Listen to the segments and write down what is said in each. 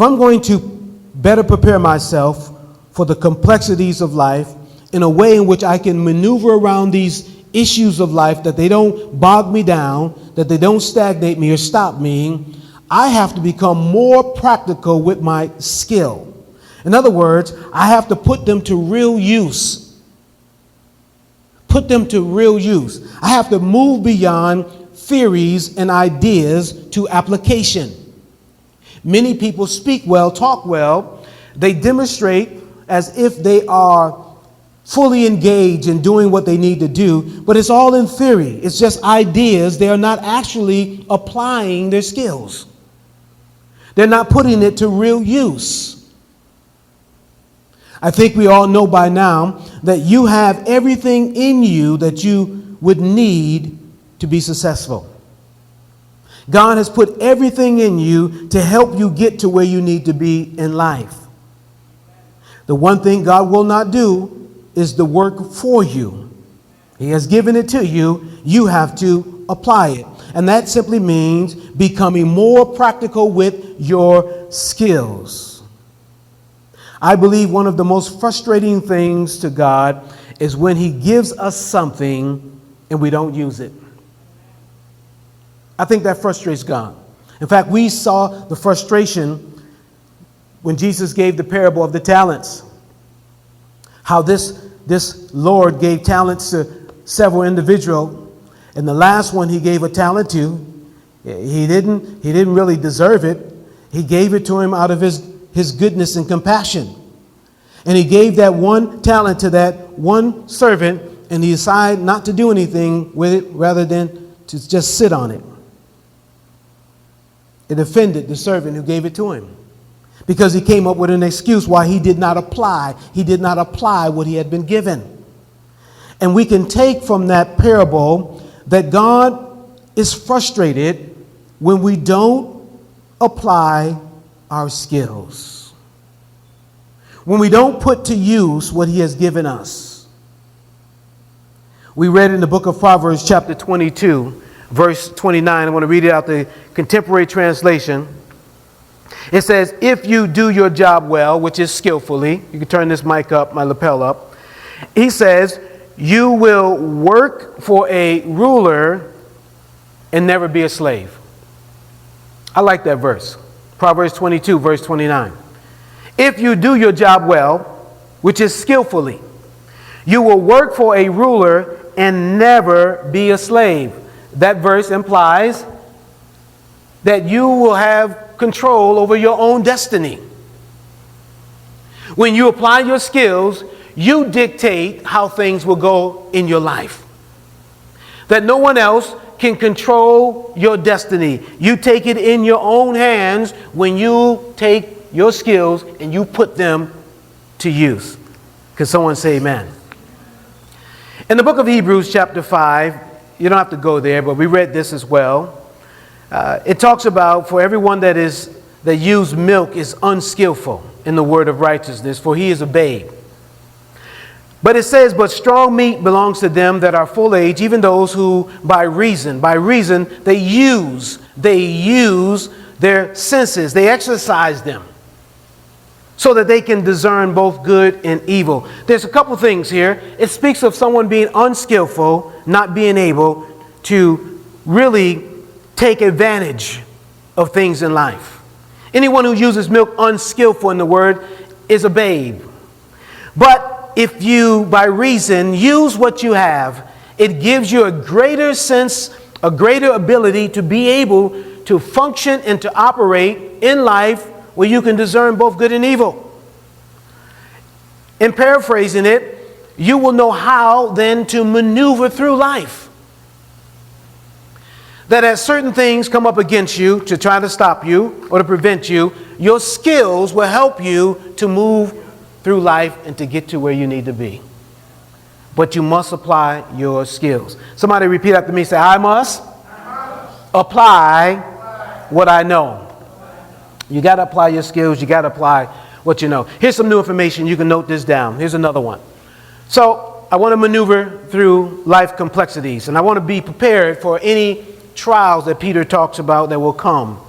If I'm going to better prepare myself for the complexities of life in a way in which I can maneuver around these issues of life, that they don't bog me down, that they don't stagnate me or stop me, I have to become more practical with my skill. In other words, I have to put them to real use. Put them to real use. I have to move beyond theories and ideas to application. Many people speak well, talk well. They demonstrate as if they are fully engaged in doing what they need to do, but it's all in theory. It's just ideas. They are not actually applying their skills. They're not putting it to real use. I think we all know by now that you have everything in you that you would need to be successful. God has put everything in you to help you get to where you need to be in life. The one thing God will not do is the work for you. He has given it to you. You have to apply it. And that simply means becoming more practical with your skills. I believe one of the most frustrating things to God is when He gives us something and we don't use it. I think that frustrates God. In fact, we saw the frustration when Jesus gave the parable of the talents. How this Lord gave talents to several individuals, and the last one He gave a talent to, he didn't really deserve it. He gave it to him out of his goodness and compassion. And He gave that one talent to that one servant, and he decided not to do anything with it rather than to just sit on it. It offended the servant who gave it to him, because he came up with an excuse why he did not apply. He did not apply what he had been given. And we can take from that parable that God is frustrated when we don't apply our skills, when we don't put to use what He has given us. We read in the book of Proverbs chapter 22, verse 29. I want to read it out the contemporary translation. It says, if you do your job well, which is skillfully, you can turn this mic up, my lapel up. He says, you will work for a ruler and never be a slave. I like that verse. Proverbs 22, verse 29. If you do your job well, which is skillfully, you will work for a ruler and never be a slave. That verse implies that you will have control over your own destiny. When you apply your skills, you dictate how things will go in your life. That no one else can control your destiny. You take it in your own hands when you take your skills and you put them to use. Can someone say amen? In the book of Hebrews chapter 5, you don't have to go there, but we read this as well. It talks about, for everyone that use milk is unskillful in the word of righteousness, for he is a babe. But it says, but strong meat belongs to them that are full age, even those who by reason, they use their senses, they exercise them, so that they can discern both good and evil. There's a couple things here. It speaks of someone being unskillful, not being able to really take advantage of things in life. Anyone who uses milk unskillful in the word is a babe. But if you, by reason, use what you have, it gives you a greater sense, a greater ability to be able to function and to operate in life where you can discern both good and evil. In paraphrasing it, you will know how then to maneuver through life. That as certain things come up against you to try to stop you or to prevent you, your skills will help you to move through life and to get to where you need to be. But you must apply your skills. Somebody repeat after me, say, I must apply what I know. You got to apply your skills. You got to apply what you know. Here's some new information. You can note this down. Here's another one. So I want to maneuver through life complexities, and I want to be prepared for any trials that Peter talks about that will come.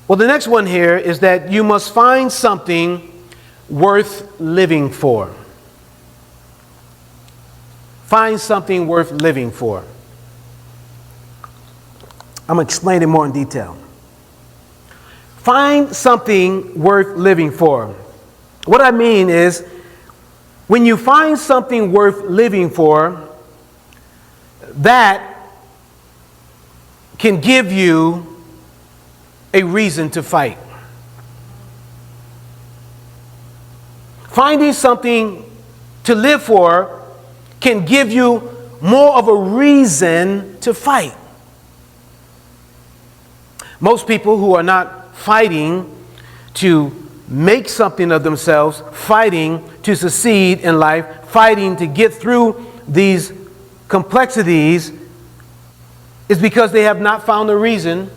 Well, the next one here is that you must find something worth living for. Find something worth living for. I'm going to explain it more in detail. Find something worth living for. What I mean is, when you find something worth living for, that can give you a reason to fight. Finding something to live for can give you more of a reason to fight. Most people who are not fighting to make something of themselves, fighting to succeed in life, fighting to get through these complexities, is because they have not found a reason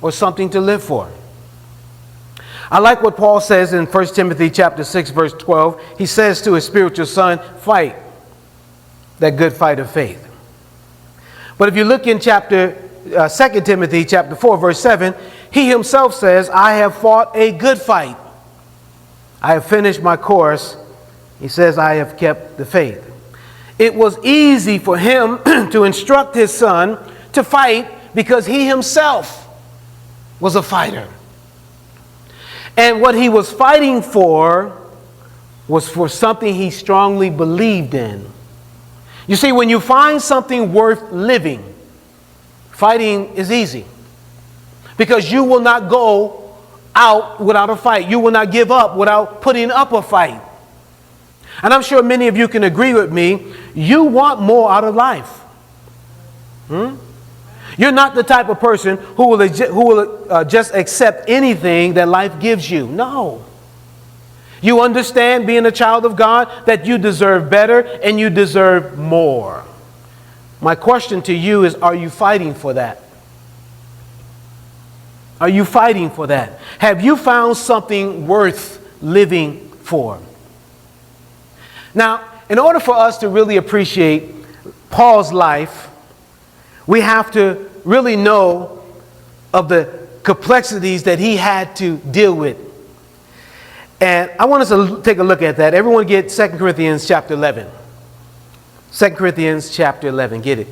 or something to live for. I like what Paul says in 1 Timothy chapter 6, verse 12. He says to his spiritual son, fight that good fight of faith. But if you look in 2 Timothy chapter 4, verse 7, he himself says, I have fought a good fight. I have finished my course. He says, I have kept the faith. It was easy for him to instruct his son to fight because he himself was a fighter. And what he was fighting for was for something he strongly believed in. You see, when you find something worth living, fighting is easy. Because you will not go out without a fight. You will not give up without putting up a fight. And I'm sure many of you can agree with me. You want more out of life. You're not the type of person who will just accept anything that life gives you. No. You understand, being a child of God, that you deserve better and you deserve more. My question to you is, are you fighting for that? Are you fighting for that? Have you found something worth living for? Now, in order for us to really appreciate Paul's life, we have to really know of the complexities that he had to deal with. And I want us to take a look at that. Everyone get 2 Corinthians chapter 11. 2 Corinthians chapter 11, get it.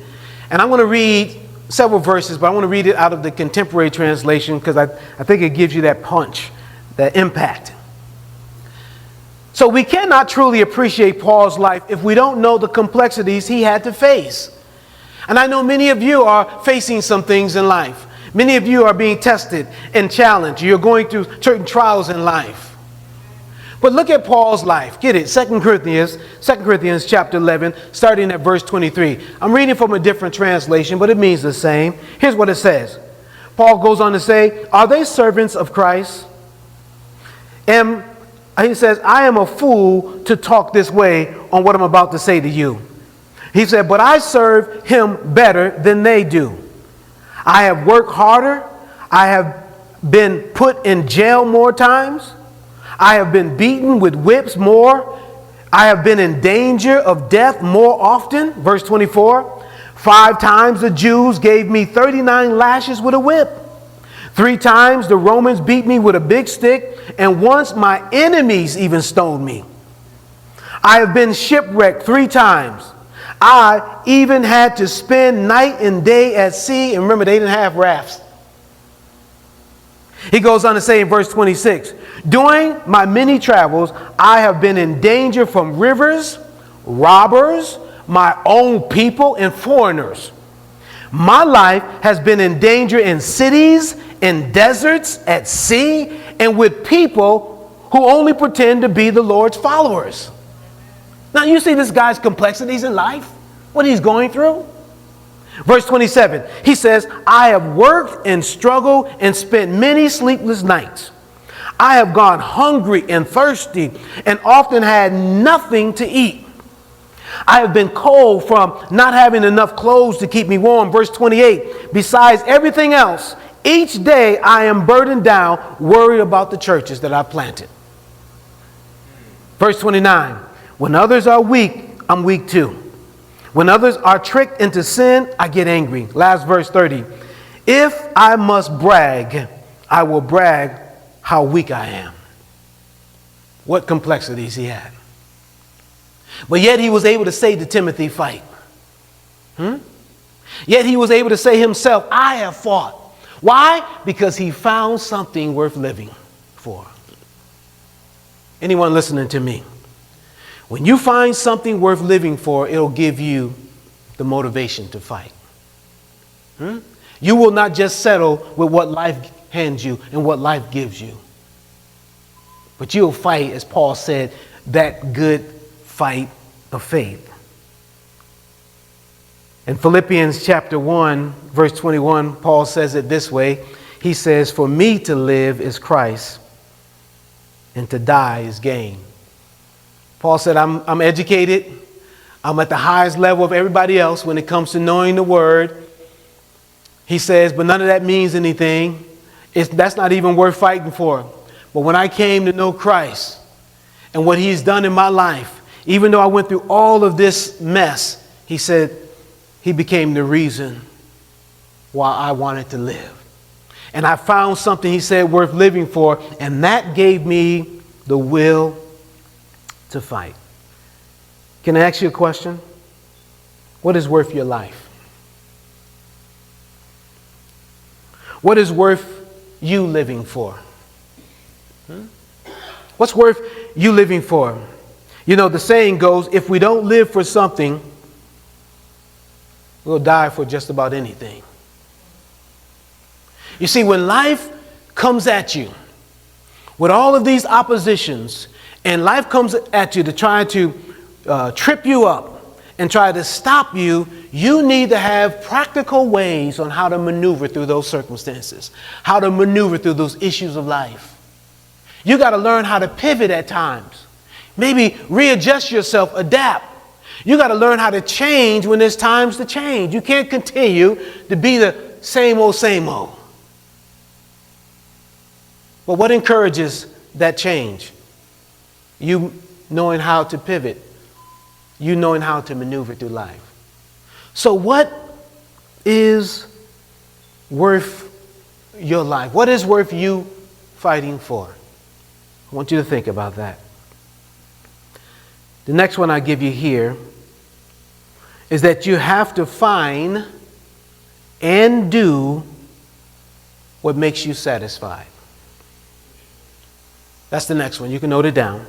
And I'm going to read several verses, but I want to read it out of the contemporary translation because I think it gives you that punch, that impact. So we cannot truly appreciate Paul's life if we don't know the complexities he had to face. And I know many of you are facing some things in life. Many of you are being tested and challenged. You're going through certain trials in life. But look at Paul's life. Get it? 2 Corinthians chapter 11, starting at verse 23. I'm reading from a different translation, but it means the same. Here's what it says. Paul goes on to say, are they servants of Christ? And he says, I am a fool to talk this way on what I'm about to say to you. He said, but I serve him better than they do. I have worked harder. I have been put in jail more times. I have been beaten with whips more. I have been in danger of death more often. Verse 24. 5 times the Jews gave me 39 lashes with a whip. 3 times the Romans beat me with a big stick. And once my enemies even stoned me. I have been shipwrecked 3 times. I even had to spend night and day at sea. And remember, they didn't have rafts. He goes on to say in verse 26, during my many travels, I have been in danger from rivers, robbers, my own people, and foreigners. My life has been in danger in cities, in deserts, at sea, and with people who only pretend to be the Lord's followers. Now you see this guy's complexities in life, what he's going through. Verse 27, he says, I have worked and struggled and spent many sleepless nights. I have gone hungry and thirsty and often had nothing to eat. I have been cold from not having enough clothes to keep me warm. Verse 28, besides everything else, each day I am burdened down, worried about the churches that I planted. Verse 29, when others are weak, I'm weak too. When others are tricked into sin, I get angry. Last verse 30. If I must brag, I will brag how weak I am. What complexities he had. But yet he was able to say to Timothy, fight. Yet he was able to say himself, I have fought. Why? Because he found something worth living for. Anyone listening to me? When you find something worth living for, it'll give you the motivation to fight. You will not just settle with what life hands you and what life gives you. But you'll fight, as Paul said, that good fight of faith. In Philippians chapter 1, verse 21, Paul says it this way. He says, for me to live is Christ, and to die is gain. Paul said, I'm educated. I'm at the highest level of everybody else when it comes to knowing the word. He says, but none of that means anything. That's not even worth fighting for. But when I came to know Christ and what he's done in my life, even though I went through all of this mess, he said, he became the reason why I wanted to live. And I found something, he said, worth living for. And that gave me the will to fight. Can I ask you a question? What is worth your life? What is worth you living for? What's worth you living for? You know, the saying goes, if we don't live for something, we'll die for just about anything. You see, when life comes at you with all of these oppositions, and life comes at you to try to trip you up and try to stop you, you need to have practical ways on how to maneuver through those circumstances, how to maneuver through those issues of life. You got to learn how to pivot at times. Maybe readjust yourself, adapt. You got to learn how to change when there's times to change. You can't continue to be the same old, same old. But what encourages that change? You knowing how to pivot. You knowing how to maneuver through life. So what is worth your life? What is worth you fighting for? I want you to think about that. The next one I give you here is that you have to find and do what makes you satisfied. That's the next one. You can note it down.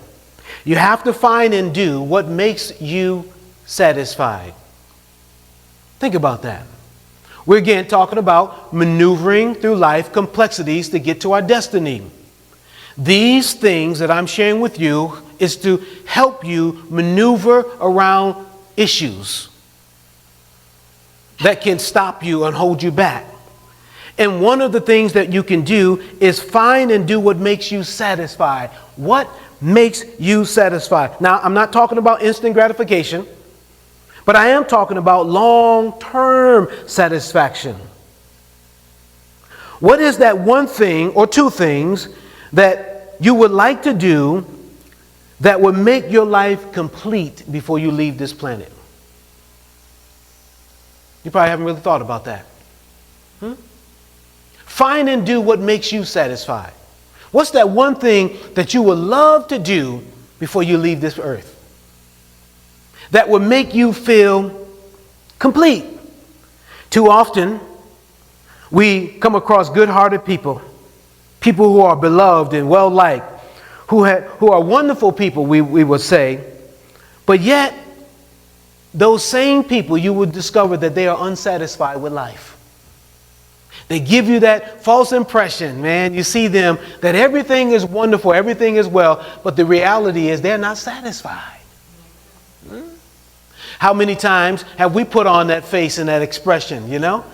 You have to find and do what makes you satisfied. Think about that. We're again talking about maneuvering through life complexities to get to our destiny. These things that I'm sharing with you is to help you maneuver around issues that can stop you and hold you back. And one of the things that you can do is find and do what makes you satisfied. What makes you satisfied? Now, I'm not talking about instant gratification, but I am talking about long-term satisfaction. What is that one thing or two things that you would like to do that would make your life complete before you leave this planet? You probably haven't really thought about that. Find and do what makes you satisfied. What's that one thing that you would love to do before you leave this earth that would make you feel complete? Too often, we come across good-hearted people, people who are beloved and well-liked, who are wonderful people, we would say, but yet, those same people, you would discover that they are unsatisfied with life. They give you that false impression, man. You see them, that everything is wonderful, everything is well, but the reality is they're not satisfied. How many times have we put on that face and that expression, you know?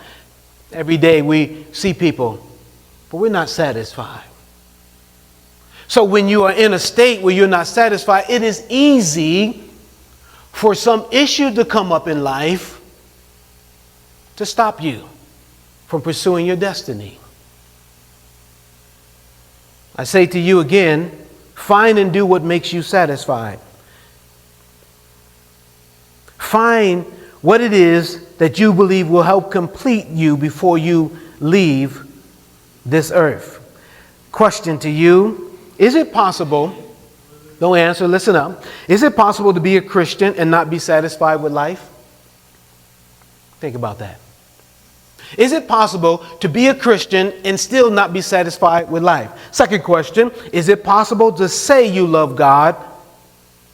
Every day we see people, but we're not satisfied. So when you are in a state where you're not satisfied, it is easy for some issue to come up in life to stop you from pursuing your destiny. I say to you again, find and do what makes you satisfied. Find what it is that you believe will help complete you before you leave this earth. Question to you. Is it possible, don't answer, listen up. Is it possible to be a Christian and not be satisfied with life? Think about that. Is it possible to be a Christian and still not be satisfied with life? Second question, is it possible to say you love God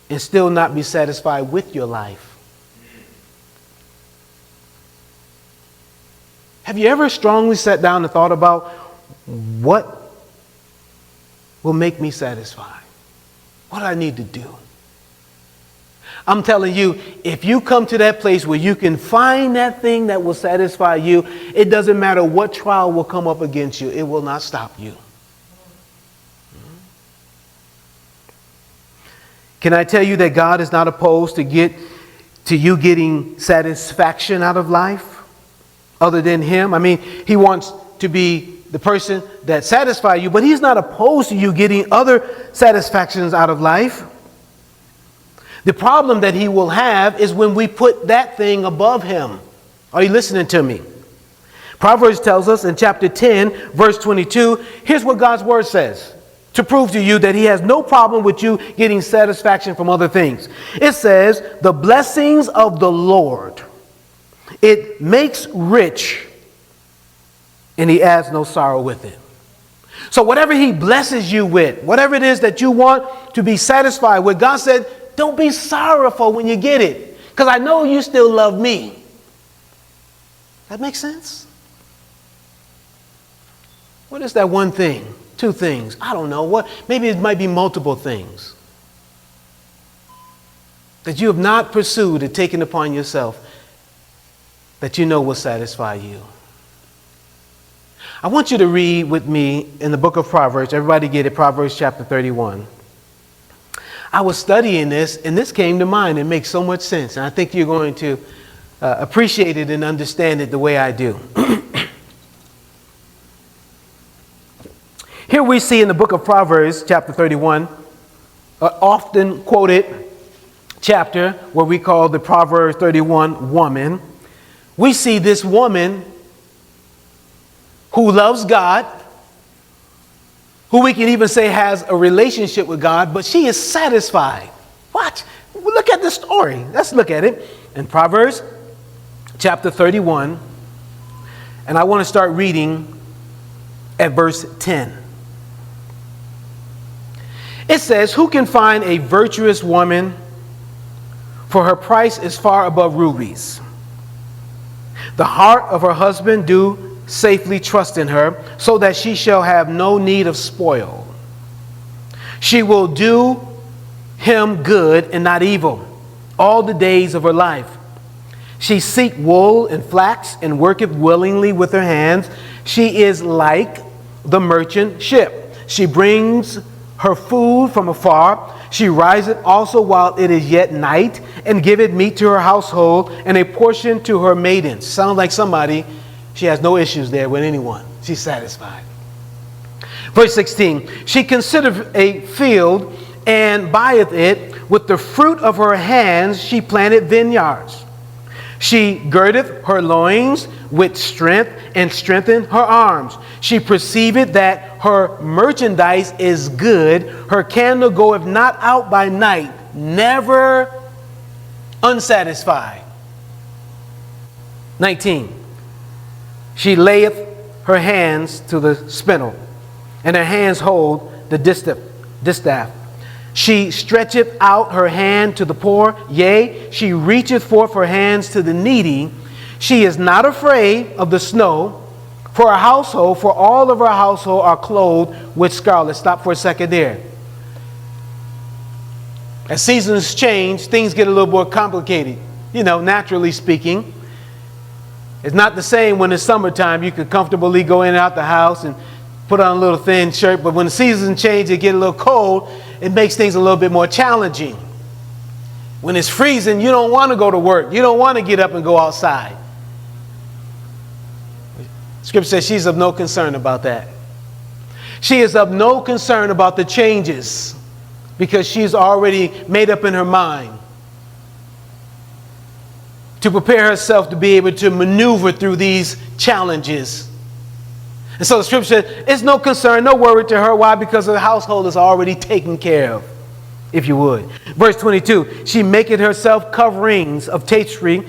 and still not be satisfied with your life? Have you ever strongly sat down and thought about what will make me satisfied? What do I need to do? I'm telling you, if you come to that place where you can find that thing that will satisfy you, it doesn't matter what trial will come up against you. It will not stop you. Can I tell you that God is not opposed to you getting satisfaction out of life other than Him? I mean, He wants to be the person that satisfies you, but He's not opposed to you getting other satisfactions out of life. The problem that He will have is when we put that thing above Him. Are you listening to me? Proverbs tells us in chapter 10, verse 22, here's what God's word says to prove to you that He has no problem with you getting satisfaction from other things. It says, the blessings of the Lord, it makes rich, and He adds no sorrow with it. So whatever He blesses you with, whatever it is that you want to be satisfied with, God said, don't be sorrowful when you get it, because I know you still love me. That makes sense? What is that one thing? Two things? I don't know. What? Maybe it might be multiple things that you have not pursued or taken upon yourself that you know will satisfy you. I want you to read with me in the book of Proverbs. Everybody get it? Proverbs chapter 31. I was studying this, and this came to mind. It makes so much sense, and I think you're going to appreciate it and understand it the way I do. Here we see in the book of Proverbs, chapter 31, an often quoted chapter where we call the Proverbs 31 woman. We see this woman who loves God, who we can even say has a relationship with God, but she is satisfied. What? Look at this story. Let's look at it in Proverbs chapter 31. And I want to start reading at verse 10. It says, who can find a virtuous woman? For her price is far above rubies. The heart of her husband do safely trust in her, so that she shall have no need of spoil. She will do him good and not evil all the days of her life. She seek wool and flax and worketh willingly with her hands. She is like the merchant ship. She brings her food from afar. She riseth also while it is yet night, and giveth meat to her household and a portion to her maidens. Sounds like somebody, she has no issues there with anyone. She's satisfied. Verse 16, she considereth a field and buyeth it. With the fruit of her hands she planted vineyards. She girdeth her loins with strength and strengthened her arms. She perceiveth that her merchandise is good. Her candle goeth not out by night, never unsatisfied. 19. She layeth her hands to the spindle, and her hands hold the distaff. She stretcheth out her hand to the poor, yea, she reacheth forth her hands to the needy. She is not afraid of the snow, for her household, for all of her household are clothed with scarlet. Stop for a second there. As seasons change, things get a little more complicated, naturally speaking. It's not the same when it's summertime. You can comfortably go in and out the house and put on a little thin shirt. But when the seasons change, it get a little cold. It makes things a little bit more challenging. When it's freezing, you don't want to go to work. You don't want to get up and go outside. Scripture says she's of no concern about that. She is of no concern about the changes because she's already made up in her mind to prepare herself to be able to maneuver through these challenges. And so the scripture says, it's no concern, no worry to her. Why? Because the household is already taken care of, if you would. Verse 22, she maketh herself coverings of tapestry.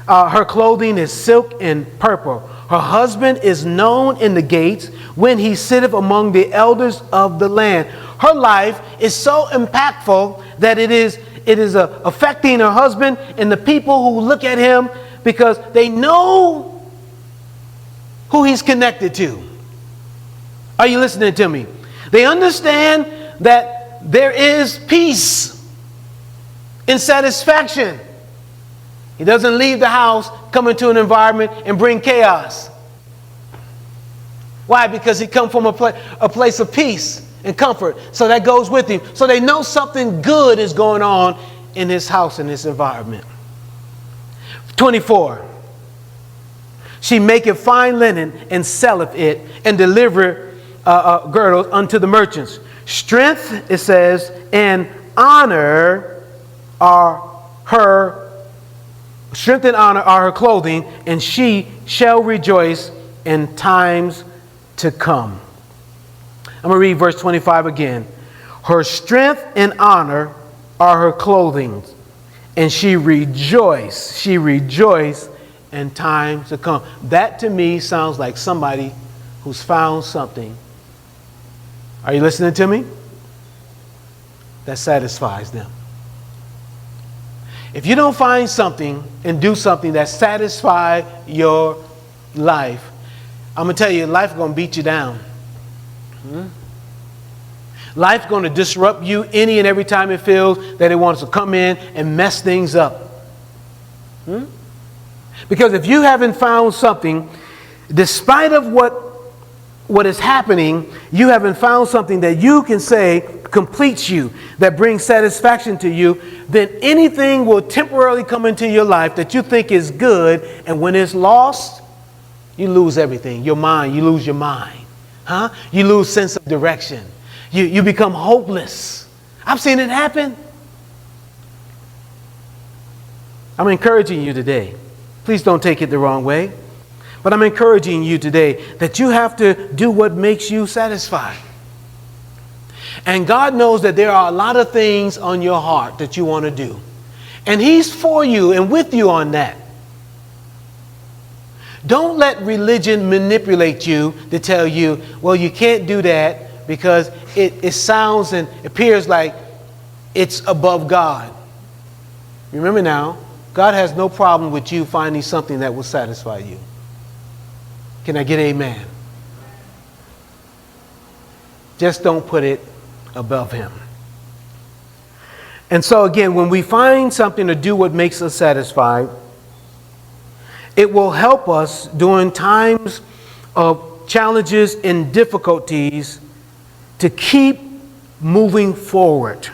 Her clothing is silk and purple. Her husband is known in the gates when he sitteth among the elders of the land. Her life is so impactful that it is affecting her husband and the people who look at him because they know who he's connected to. Are you listening to me? They understand that there is peace and satisfaction. He doesn't leave the house, come into an environment and bring chaos. Why? Because he come from a place of peace and comfort. So that goes with him. So they know something good is going on in his house, in this environment. 24. She maketh fine linen and selleth it and delivereth girdles unto the merchants. Strength, it says, and honor are her. Strength and honor are her clothing, and she shall rejoice in times to come. I'm going to read verse 25 again. Her strength and honor are her clothing, and she rejoice in times to come. That to me sounds like somebody who's found something. Are you listening to me? That satisfies them. If you don't find something and do something that satisfies your life, I'm going to tell you, life is going to beat you down. Life is going to disrupt you any and every time it feels that it wants to come in and mess things up. Because if you haven't found something, despite of what is happening, you haven't found something that you can say completes you, that brings satisfaction to you, then anything will temporarily come into your life that you think is good, and when it's lost, you lose everything. Your mind, you lose your mind. You lose sense of direction. You become hopeless. I've seen it happen. I'm encouraging you today. Please don't take it the wrong way. But I'm encouraging you today that you have to do what makes you satisfied. And God knows that there are a lot of things on your heart that you want to do. And He's for you and with you on that. Don't let religion manipulate you to tell you, well, you can't do that because it sounds and appears like it's above God. Remember now, God has no problem with you finding something that will satisfy you. Can I get amen? Just don't put it above Him. And so again, when we find something to do what makes us satisfied, it will help us during times of challenges and difficulties to keep moving forward.